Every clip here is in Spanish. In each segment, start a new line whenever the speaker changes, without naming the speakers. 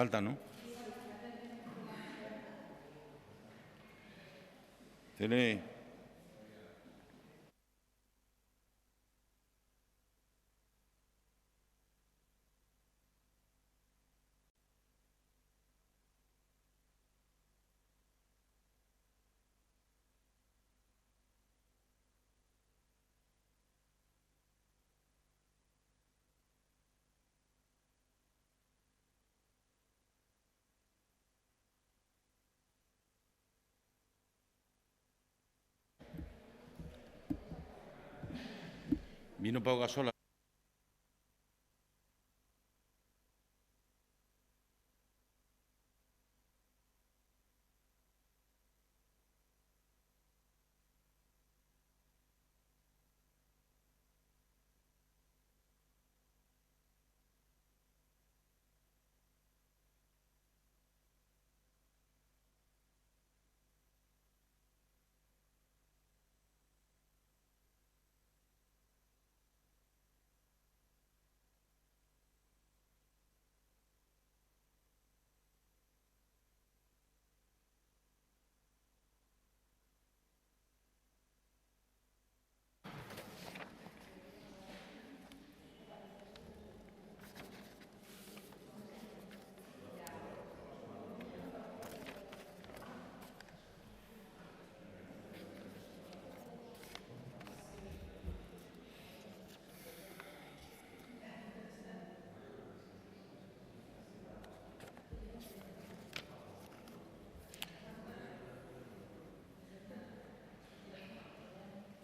Falta, ¿no? Tiene... Vino Pau Gasol.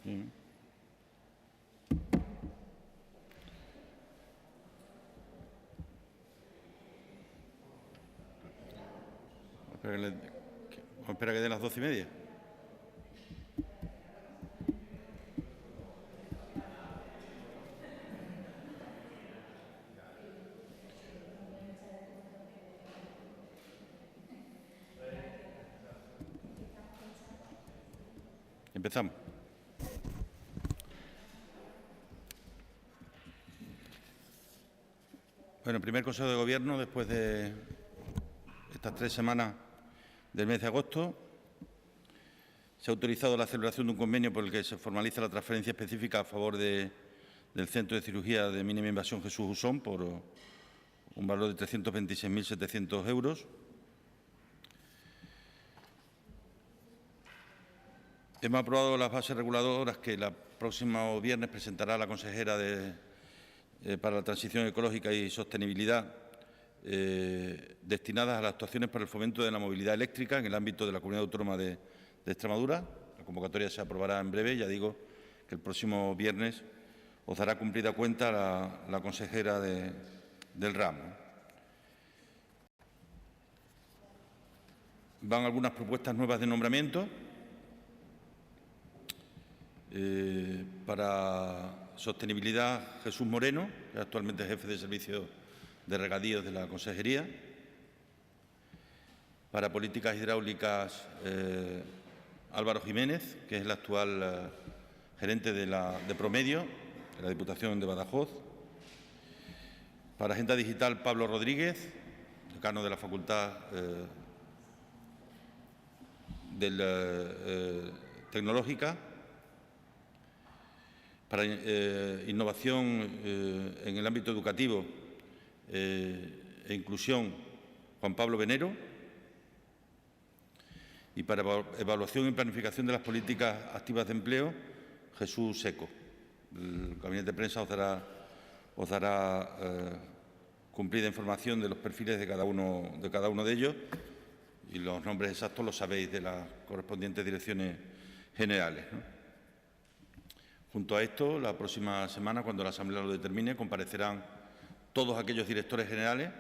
Sí. Espera que den las 12:30. Empezamos. Bueno, primer Consejo de Gobierno después de estas 3 semanas del mes de agosto. Se ha autorizado la celebración de un convenio por el que se formaliza la transferencia específica a favor del Centro de Cirugía de Mínima Invasión Jesús Usón por un valor de 326.700 euros. Hemos aprobado las bases reguladoras que el próximo viernes presentará la consejera para la Transición Ecológica y Sostenibilidad, destinadas a las actuaciones para el fomento de la movilidad eléctrica en el ámbito de la Comunidad Autónoma de Extremadura. La convocatoria se aprobará en breve. Ya digo que el próximo viernes os dará cumplida cuenta la consejera del ramo. Van algunas propuestas nuevas de nombramiento. Para Sostenibilidad, Jesús Moreno, que actualmente es jefe de servicio de regadíos de la Consejería. Para Políticas Hidráulicas, Álvaro Jiménez, que es el actual gerente de Promedio, de la Diputación de Badajoz. Para Agenda Digital, Pablo Rodríguez, decano de la Facultad Tecnológica. Para Innovación en el ámbito educativo e Inclusión, Juan Pablo Venero. Y para Evaluación y Planificación de las Políticas Activas de Empleo, Jesús Seco. El Gabinete de Prensa os dará cumplida información de los perfiles de cada uno de ellos, y los nombres exactos los sabéis de las correspondientes direcciones generales, ¿no? Junto a esto, la próxima semana, cuando la Asamblea lo determine, comparecerán todos aquellos directores generales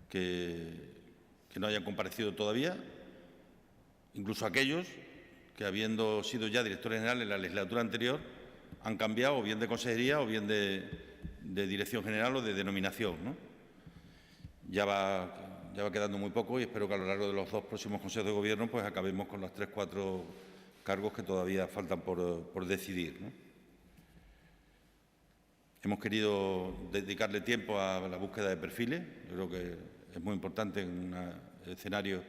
que no hayan comparecido todavía, incluso aquellos que, habiendo sido ya directores generales en la legislatura anterior, han cambiado o bien de consejería o bien de dirección general o de denominación, ¿no? Ya va quedando muy poco, y espero que a lo largo de los 2 próximos consejos de gobierno pues acabemos con los 3 o 4 cargos que todavía faltan por decidir, ¿no? Hemos querido dedicarle tiempo a la búsqueda de perfiles. Yo creo que es muy importante en un escenario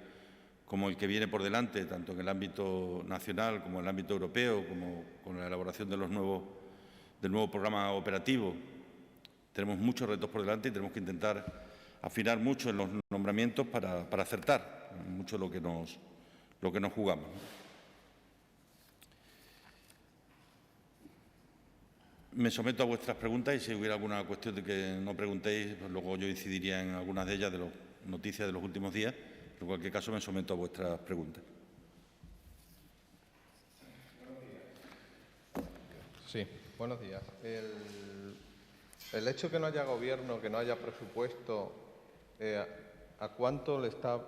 como el que viene por delante, tanto en el ámbito nacional como en el ámbito europeo, como con la elaboración del nuevo programa operativo. Tenemos muchos retos por delante y tenemos que intentar afinar mucho en los nombramientos para acertar mucho lo que nos jugamos. Me someto a vuestras preguntas y si hubiera alguna cuestión de que no preguntéis, pues luego yo incidiría en algunas de ellas, de las noticias de los últimos días. En cualquier caso, me someto a vuestras preguntas.
Sí, buenos días. El hecho de que no haya gobierno, que no haya presupuesto, ¿a cuánto le está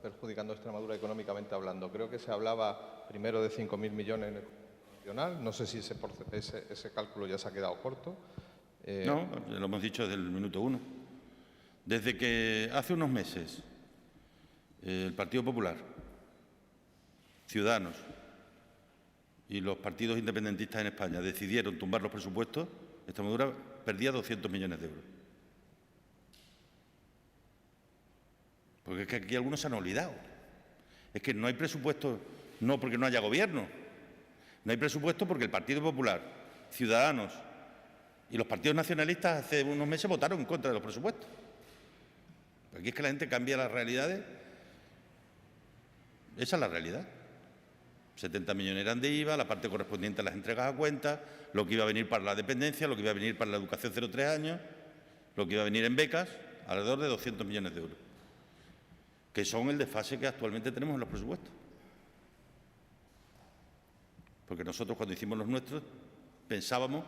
perjudicando a Extremadura económicamente hablando? Creo que se hablaba primero de 5.000 millones en el nacional. No sé si ese cálculo ya se ha quedado corto.
No, lo hemos dicho desde el minuto uno. Desde que hace unos meses el Partido Popular, Ciudadanos y los partidos independentistas en España decidieron tumbar los presupuestos, Extremadura perdía 200 millones de euros. Porque es que aquí algunos se han olvidado. Es que no hay presupuesto no porque no haya gobierno. No hay presupuesto porque el Partido Popular, Ciudadanos y los partidos nacionalistas hace unos meses votaron en contra de los presupuestos. Aquí es que la gente cambia las realidades. Esa es la realidad. 70 millones eran de IVA, la parte correspondiente a las entregas a cuenta, lo que iba a venir para la dependencia, lo que iba a venir para la educación 0-3 años, lo que iba a venir en becas, alrededor de 200 millones de euros, que son el desfase que actualmente tenemos en los presupuestos. Porque nosotros, cuando hicimos los nuestros, pensábamos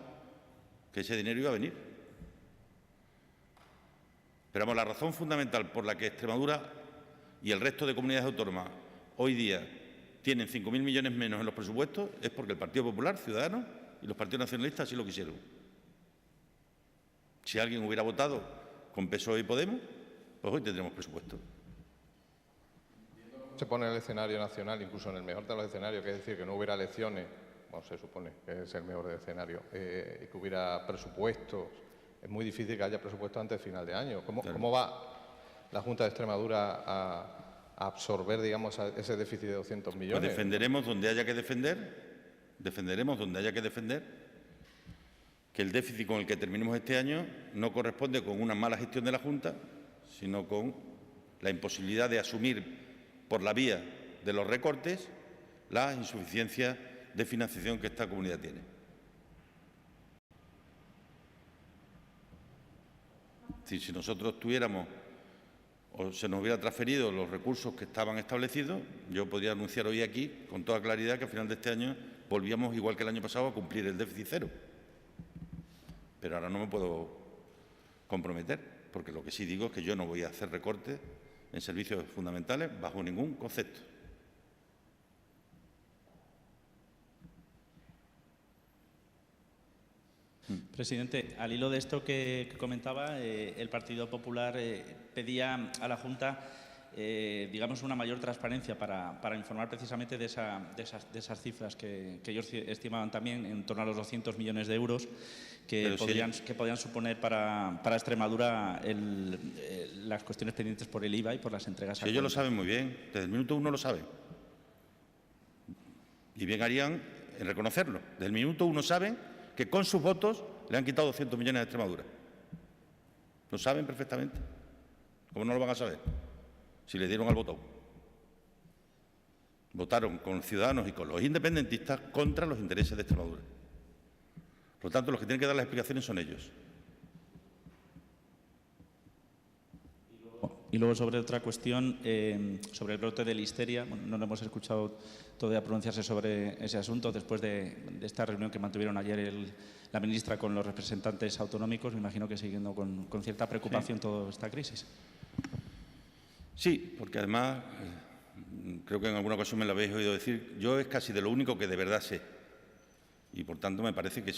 que ese dinero iba a venir. Pero vamos, la razón fundamental por la que Extremadura y el resto de comunidades autónomas hoy día tienen 5.000 millones menos en los presupuestos es porque el Partido Popular, Ciudadanos y los partidos nacionalistas así lo quisieron. Si alguien hubiera votado con PSOE y Podemos, pues hoy tendremos presupuesto.
Se pone el escenario nacional, incluso en el mejor de los escenarios, que es decir, que no hubiera elecciones, bueno, se supone que es el mejor del escenario, y que hubiera presupuestos. Es muy difícil que haya presupuestos antes del final de año. ¿Cómo va la Junta de Extremadura a absorber, digamos, ese déficit de 200 millones?
Pues defenderemos donde haya que defender, que el déficit con el que terminemos este año no corresponde con una mala gestión de la Junta, sino con la imposibilidad de asumir por la vía de los recortes la insuficiencia de financiación que esta comunidad tiene. Si nosotros tuviéramos o se nos hubiera transferido los recursos que estaban establecidos, yo podría anunciar hoy aquí con toda claridad que al final de este año volvíamos, igual que el año pasado, a cumplir el déficit cero. Pero ahora no me puedo comprometer, porque lo que sí digo es que yo no voy a hacer recortes en servicios fundamentales bajo ningún concepto.
Presidente, al hilo de esto que comentaba, el Partido Popular pedía a la Junta, digamos, una mayor transparencia para informar precisamente de esas cifras que ellos estimaban también en torno a los 200 millones de euros que podrían suponer para Extremadura las cuestiones pendientes por el IVA y por las entregas a cuenta.
Ellos lo saben muy bien, desde el minuto uno lo saben. Y bien harían en reconocerlo. Desde el minuto uno saben que con sus votos le han quitado 200 millones a Extremadura. Lo saben perfectamente. ¿Cómo no lo van a saber? Si le dieron al botón. Votaron con los Ciudadanos y con los independentistas contra los intereses de Extremadura. Por lo tanto, los que tienen que dar las explicaciones son ellos.
Y luego, sobre otra cuestión, sobre el brote de listeria, no lo hemos escuchado todavía pronunciarse sobre ese asunto después de esta reunión que mantuvieron ayer la ministra con los representantes autonómicos. Me imagino que siguiendo con cierta preocupación toda esta crisis.
Sí, porque además, creo que en alguna ocasión me lo habéis oído decir, yo es casi de lo único que de verdad sé. Y, por tanto, me parece que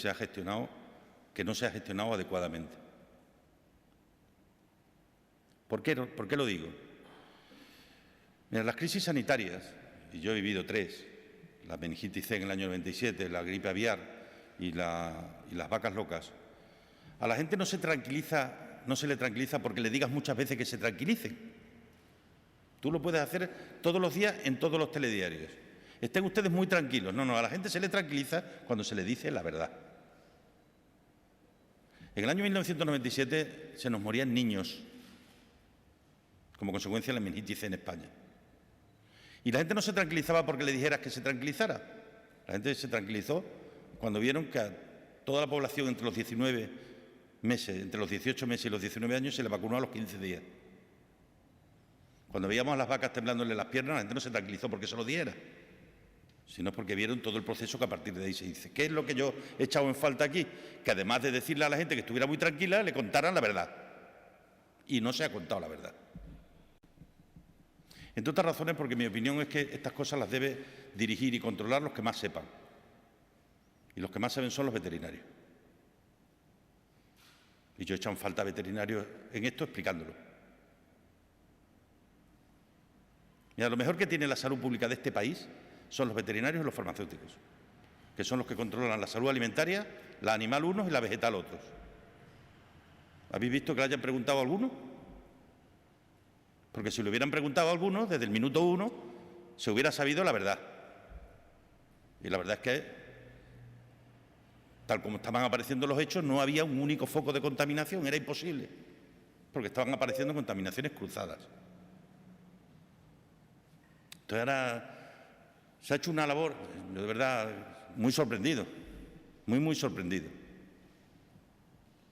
no se ha gestionado adecuadamente. ¿Por qué lo digo? Mira, las crisis sanitarias, y yo he vivido 3, la meningitis C en el año 97, la gripe aviar y las vacas locas, a la gente no se tranquiliza no se le tranquiliza porque le digas muchas veces que se tranquilicen. Tú lo puedes hacer todos los días en todos los telediarios. Estén ustedes muy tranquilos. No, a la gente se le tranquiliza cuando se le dice la verdad. En el año 1997 se nos morían niños como consecuencia de la meningitis en España. Y la gente no se tranquilizaba porque le dijeras que se tranquilizara. La gente se tranquilizó cuando vieron que a toda la población entre los 19 meses, entre los 18 meses y los 19 años se le vacunó a los 15 días. Cuando veíamos a las vacas temblándole las piernas, la gente no se tranquilizó porque se lo diera, sino porque vieron todo el proceso que a partir de ahí se dice. ¿Qué es lo que yo he echado en falta aquí? Que además de decirle a la gente que estuviera muy tranquila, le contaran la verdad. Y no se ha contado la verdad. Entre otras razones, porque mi opinión es que estas cosas las debe dirigir y controlar los que más sepan. Y los que más saben son los veterinarios. Y yo he echado en falta veterinarios en esto explicándolo. Mira, lo mejor que tiene la salud pública de este país son los veterinarios y los farmacéuticos, que son los que controlan la salud alimentaria, la animal unos y la vegetal otros. ¿Habéis visto que le hayan preguntado a alguno? Porque si le hubieran preguntado a algunos, desde el minuto 1 se hubiera sabido la verdad. Y la verdad es que, tal como estaban apareciendo los hechos, no había un único foco de contaminación, era imposible, porque estaban apareciendo contaminaciones cruzadas. Entonces ahora se ha hecho una labor, yo de verdad, muy sorprendido, muy sorprendido.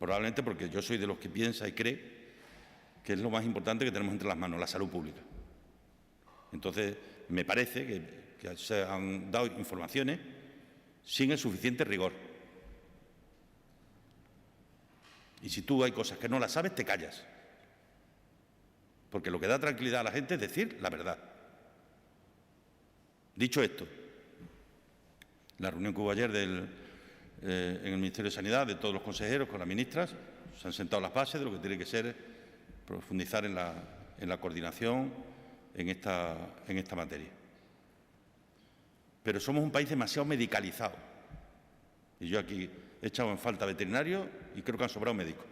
Probablemente porque yo soy de los que piensa y cree que es lo más importante que tenemos entre las manos, la salud pública. Entonces, me parece que se han dado informaciones sin el suficiente rigor. Y si tú hay cosas que no las sabes, te callas. Porque lo que da tranquilidad a la gente es decir la verdad. Dicho esto, la reunión que hubo ayer en el Ministerio de Sanidad de todos los consejeros con las ministras, se han sentado las bases de lo que tiene que ser profundizar en la coordinación en esta materia. Pero somos un país demasiado medicalizado. Y yo aquí he echado en falta veterinarios y creo que han sobrado médicos.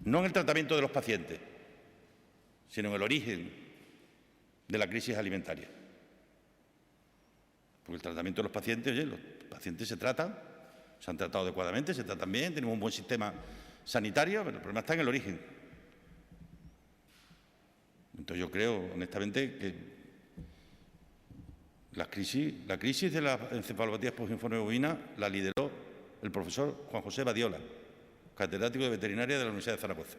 No en el tratamiento de los pacientes, sino en el origen de la crisis alimentaria. Porque el tratamiento de los pacientes, oye, los pacientes se tratan, se han tratado adecuadamente, se tratan bien, tenemos un buen sistema sanitario, pero el problema está en el origen. Entonces yo creo, honestamente, que la crisis de las encefalopatías por informe bovina la lideró el profesor Juan José Badiola, catedrático de veterinaria de la Universidad de Zaragoza.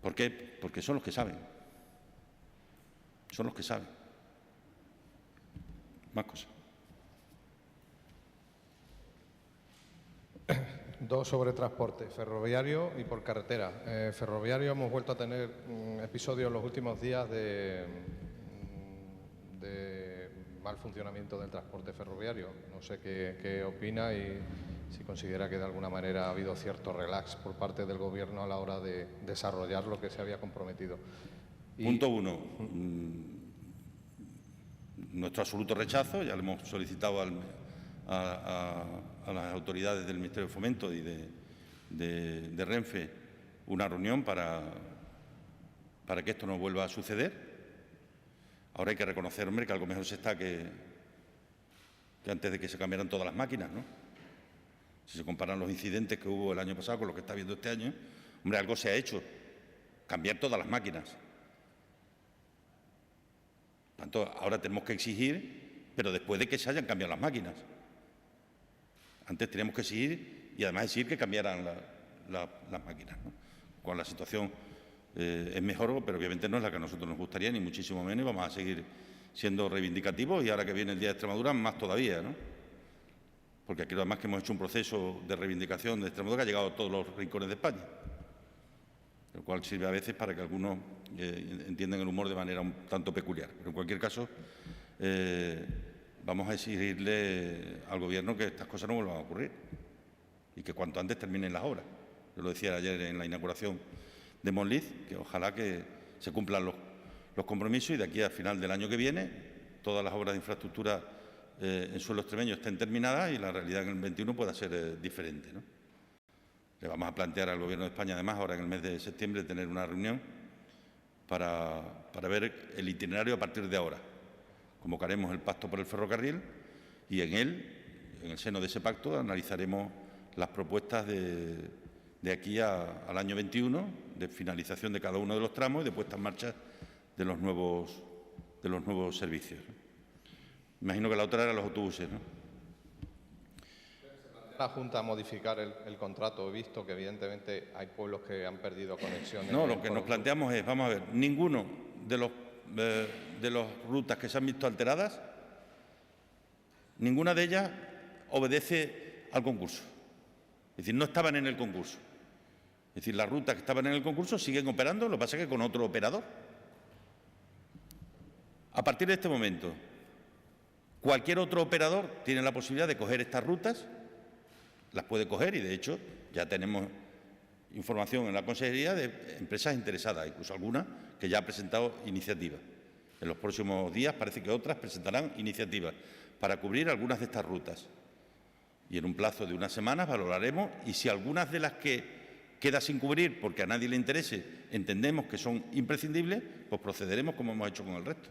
¿Por qué? Porque son los que saben. Son los que saben. Más cosas.
Dos sobre transporte, ferroviario y por carretera. Ferroviario hemos vuelto a tener episodios en los últimos días de mal funcionamiento del transporte ferroviario. No sé qué opina y si considera que de alguna manera ha habido cierto relax por parte del Gobierno a la hora de desarrollar lo que se había comprometido.
Punto 1. Nuestro absoluto rechazo, ya lo hemos solicitado a las autoridades del Ministerio de Fomento y de Renfe una reunión para que esto no vuelva a suceder. Ahora hay que reconocer, hombre, que algo mejor se está que antes de que se cambiaran todas las máquinas, ¿no? Si se comparan los incidentes que hubo el año pasado con lo que está habiendo este año, hombre, algo se ha hecho, cambiar todas las máquinas. Por tanto, ahora tenemos que exigir, pero después de que se hayan cambiado las máquinas. Antes teníamos que exigir y además exigir que cambiaran las máquinas, ¿no? Cuando la situación es mejor, pero obviamente no es la que a nosotros nos gustaría, ni muchísimo menos, y vamos a seguir siendo reivindicativos y ahora que viene el Día de Extremadura, más todavía, ¿no? Porque aquí además que hemos hecho un proceso de reivindicación de Extremadura que ha llegado a todos los rincones de España, lo cual sirve a veces para que algunos entiendan el humor de manera un tanto peculiar. Pero en cualquier caso, vamos a exigirle al Gobierno que estas cosas no vuelvan a ocurrir y que cuanto antes terminen las obras. Yo lo decía ayer en la inauguración de Monliz, que ojalá que se cumplan los compromisos y de aquí al final del año que viene todas las obras de infraestructura en suelo extremeño estén terminadas y la realidad en el 21 pueda ser diferente, ¿no? Le vamos a plantear al Gobierno de España, además, ahora en el mes de septiembre, tener una reunión para ver el itinerario a partir de ahora. Convocaremos el pacto por el ferrocarril y en el seno de ese pacto, analizaremos las propuestas de aquí al año 21, de finalización de cada uno de los tramos y de puesta en marcha de los nuevos servicios. Imagino que la otra era los autobuses, ¿no?
La Junta a modificar el contrato. He visto que, evidentemente, hay pueblos que han perdido conexiones.
No, lo que nos planteamos es, vamos a ver, ninguno de las rutas que se han visto alteradas, ninguna de ellas obedece al concurso. Es decir, no estaban en el concurso. Es decir, las rutas que estaban en el concurso siguen operando, lo que pasa es que con otro operador. A partir de este momento, cualquier otro operador tiene la posibilidad de coger estas rutas, las puede coger y, de hecho, ya tenemos información en la Consejería de empresas interesadas, incluso algunas que ya han presentado iniciativas. En los próximos días parece que otras presentarán iniciativas para cubrir algunas de estas rutas. Y en un plazo de unas semanas valoraremos y si algunas de las que queda sin cubrir porque a nadie le interese entendemos que son imprescindibles, pues procederemos como hemos hecho con el resto,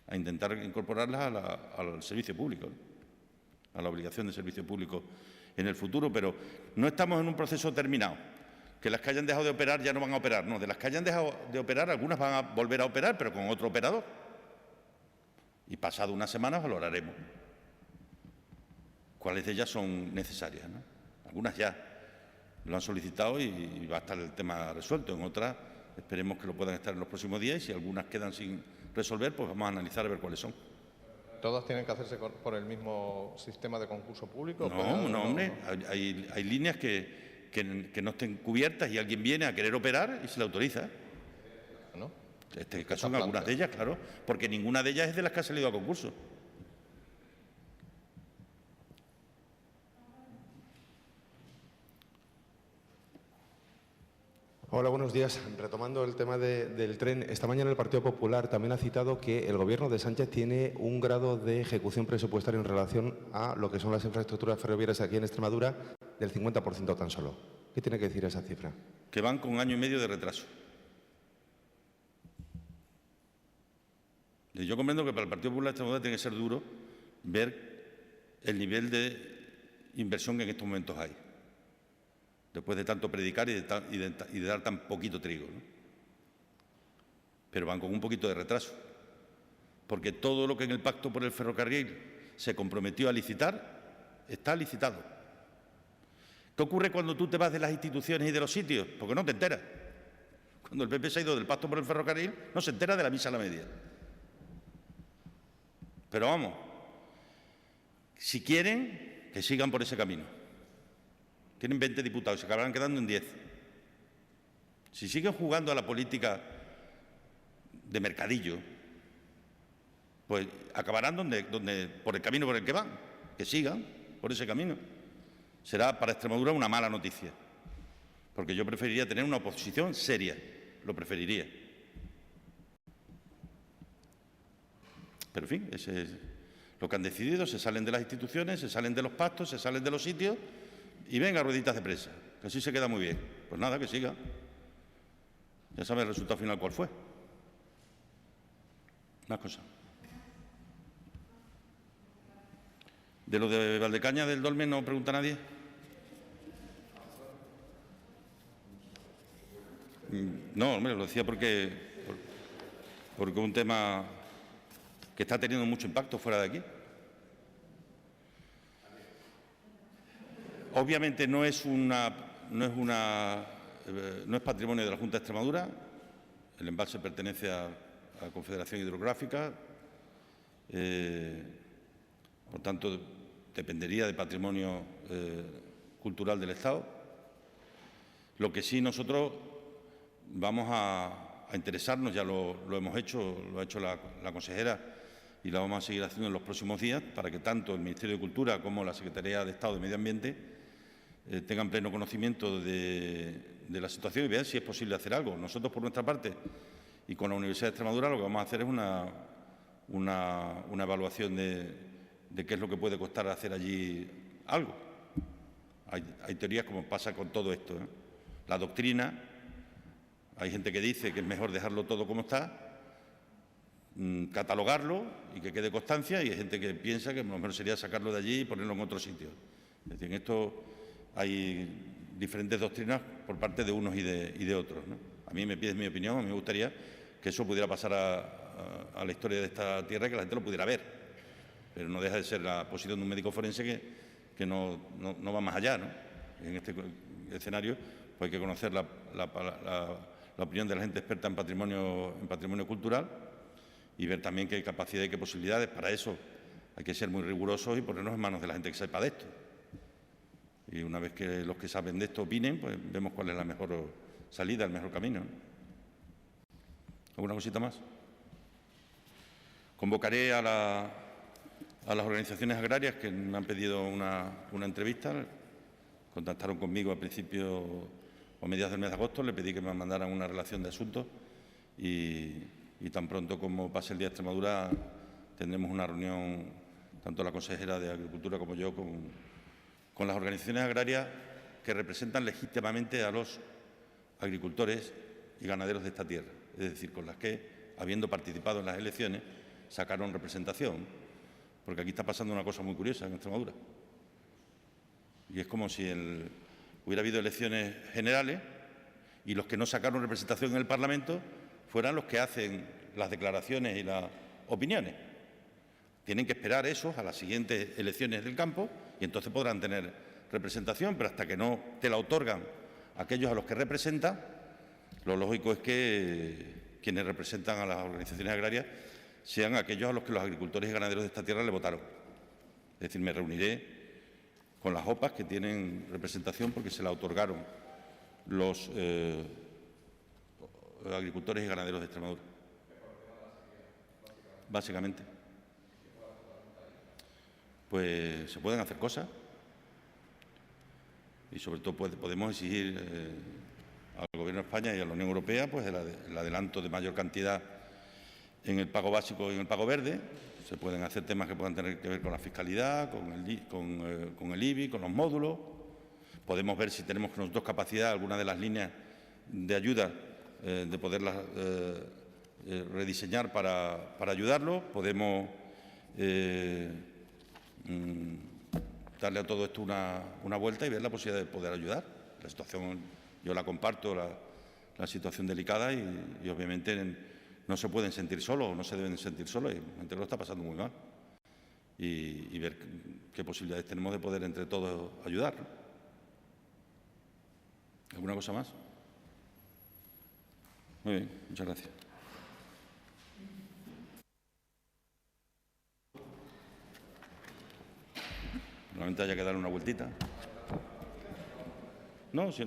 a intentar incorporarlas al servicio público, ¿no? A la obligación de servicio público en el futuro, pero no estamos en un proceso terminado, que las que hayan dejado de operar ya no van a operar, no, de las que hayan dejado de operar algunas van a volver a operar, pero con otro operador. Y pasado unas semanas valoraremos cuáles de ellas son necesarias, ¿no? Algunas ya lo han solicitado y va a estar el tema resuelto, en otras esperemos que lo puedan estar en los próximos días y si algunas quedan sin resolver, pues vamos a analizar a ver cuáles son.
¿Todas tienen que hacerse por el mismo sistema de concurso público?
No, hombre, hay líneas que no estén cubiertas y alguien viene a querer operar y se le autoriza.
¿No?
En este caso son algunas de ellas, claro, porque ninguna de ellas es de las que ha salido a concurso.
Hola, buenos días. Retomando el tema del tren, esta mañana el Partido Popular también ha citado que el Gobierno de Sánchez tiene un grado de ejecución presupuestaria en relación a lo que son las infraestructuras ferroviarias aquí en Extremadura del 50% tan solo. ¿Qué tiene que decir esa cifra?
Que van con 1 año y medio de retraso. Yo comprendo que para el Partido Popular de Extremadura tiene que ser duro ver el nivel de inversión que en estos momentos hay, después de tanto predicar y de dar tan poquito trigo, ¿no? Pero van con un poquito de retraso, porque todo lo que en el Pacto por el Ferrocarril se comprometió a licitar, está licitado. ¿Qué ocurre cuando tú te vas de las instituciones y de los sitios? Porque no te enteras. Cuando el PP se ha ido del Pacto por el Ferrocarril, no se entera de la misa a la media. Pero vamos, si quieren, que sigan por ese camino. Tienen 20 diputados, se acabarán quedando en 10. Si siguen jugando a la política de mercadillo, pues acabarán por el camino por el que van. Que sigan por ese camino. Será para Extremadura una mala noticia, porque yo preferiría tener una oposición seria, lo preferiría. Pero, en fin, ese es lo que han decidido, se salen de las instituciones, se salen de los pactos, se salen de los sitios y venga, rueditas de prensa, que así se queda muy bien. Pues nada, que siga. Ya sabe el resultado final cuál fue. Más cosas. ¿De lo de Valdecañas del Dolmen no pregunta nadie? No, hombre, lo decía porque es un tema que está teniendo mucho impacto fuera de aquí. Obviamente no es patrimonio de la Junta de Extremadura. El embalse pertenece a la Confederación Hidrográfica. Por tanto, dependería de patrimonio cultural del Estado. Lo que sí nosotros vamos a interesarnos, ya lo hemos hecho, lo ha hecho la consejera y lo vamos a seguir haciendo en los próximos días para que tanto el Ministerio de Cultura como la Secretaría de Estado de Medio Ambiente tengan pleno conocimiento de la situación y vean si es posible hacer algo. Nosotros, por nuestra parte, y con la Universidad de Extremadura, lo que vamos a hacer es una evaluación de qué es lo que puede costar hacer allí algo. Hay teorías como pasa con todo esto, ¿eh? La doctrina, hay gente que dice que es mejor dejarlo todo como está, catalogarlo y que quede constancia, y hay gente que piensa que lo mejor sería sacarlo de allí y ponerlo en otro sitio. Es decir, en esto hay diferentes doctrinas por parte de unos y de otros, ¿no? A mí me pides mi opinión, a mí me gustaría que eso pudiera pasar a la historia de esta tierra y que la gente lo pudiera ver. Pero no deja de ser la posición de un médico forense que no va más allá, ¿no? En este escenario pues hay que conocer la opinión de la gente experta en patrimonio cultural y ver también qué capacidad y qué posibilidades. Para eso hay que ser muy rigurosos y ponernos en manos de la gente que sepa de esto. Y una vez que los que saben de esto opinen, pues vemos cuál es la mejor salida, el mejor camino, ¿no? ¿Alguna cosita más? Convocaré a las organizaciones agrarias que me han pedido una entrevista. Contactaron conmigo a principios o mediados del mes de agosto, le pedí que me mandaran una relación de asuntos y tan pronto como pase el Día de Extremadura tendremos una reunión, tanto la consejera de Agricultura como yo, con las organizaciones agrarias que representan legítimamente a los agricultores y ganaderos de esta tierra, es decir, con las que, habiendo participado en las elecciones, sacaron representación, porque aquí está pasando una cosa muy curiosa en Extremadura. Y es como si hubiera habido elecciones generales y los que no sacaron representación en el Parlamento fueran los que hacen las declaraciones y las opiniones. Tienen que esperar esos a las siguientes elecciones del campo y entonces podrán tener representación, pero hasta que no te la otorgan aquellos a los que representan, lo lógico es que quienes representan a las organizaciones agrarias sean aquellos a los que los agricultores y ganaderos de esta tierra le votaron. Es decir, me reuniré con las OPAs que tienen representación porque se la otorgaron los agricultores y ganaderos de Extremadura. Básicamente. Pues se pueden hacer cosas y sobre todo podemos exigir al Gobierno de España y a la Unión Europea pues el adelanto de mayor cantidad en el pago básico y en el pago verde. Se pueden hacer temas que puedan tener que ver con la fiscalidad, con el IBI, con los módulos. Podemos ver si tenemos nosotros capacidad, alguna de las líneas de ayuda, de poderlas rediseñar para ayudarlos. Podemos darle a todo esto una vuelta y ver la posibilidad de poder ayudar. La situación, yo la comparto, la situación delicada y obviamente no se pueden sentir solos, no se deben sentir solos, y la gente lo está pasando muy mal. Y ver qué posibilidades tenemos de poder entre todos ayudar. ¿Alguna cosa más? Muy bien, muchas gracias. Normalmente haya que darle una vueltita. No, si